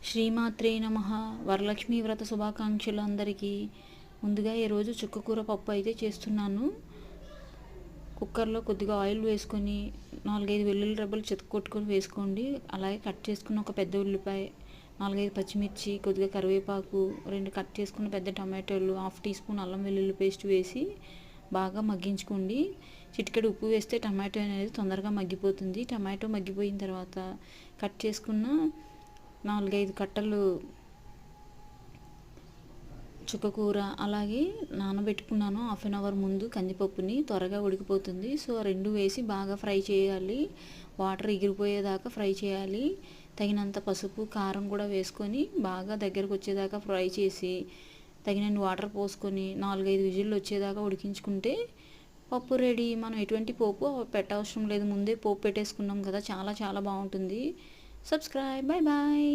శ్రీమాత్రే నమః. వరలక్ష్మి వ్రత శుభాకాంక్షలు అందరికీ. ముందుగా ఈరోజు చుక్కకూర పప్పు అయితే చేస్తున్నాను. కుక్కర్లో కొద్దిగా ఆయిల్ వేసుకొని 4-5 వెల్లుల్లి రెబ్బలు చితక్కొట్టుకొని వేసుకోండి. అలాగే కట్ చేసుకున్న ఒక పెద్ద ఉల్లిపాయ, 4-5 పచ్చిమిర్చి, కొద్దిగా కరివేపాకు, 2 కట్ చేసుకున్న పెద్ద టమాటోలు, 1/2 టీ స్పూన్ అల్లం వెల్లుల్లి పేస్ట్ వేసి బాగా మగ్గించుకోండి. చిటికెడు ఉప్పు వేస్తే టమాటో అనేది తొందరగా మగ్గిపోతుంది. టమాటో మగ్గిపోయిన తర్వాత కట్ చేసుకున్న 4-5 కట్టలు చుక్కకూర అలాగే నానబెట్టుకున్నాను. 1/2 అవర్ ముందు కందిపప్పుని, త్వరగా ఉడికిపోతుంది. సో 2 వేసి బాగా ఫ్రై చేయాలి. వాటర్ ఎగిరిపోయేదాకా ఫ్రై చేయాలి. తగినంత పసుపు, కారం కూడా వేసుకొని బాగా దగ్గరకు వచ్చేదాకా ఫ్రై చేసి తగినన్ని వాటర్ పోసుకొని 4-5 విజిల్లు వచ్చేదాకా ఉడికించుకుంటే పప్పు రెడీ. మనం ఎటువంటి పోపు పెట్టవసరం లేదు, ముందే పోపు పెట్టేసుకున్నాం కదా. చాలా చాలా బాగుంటుంది. సబ్స్క్రైబ్. Bye bye.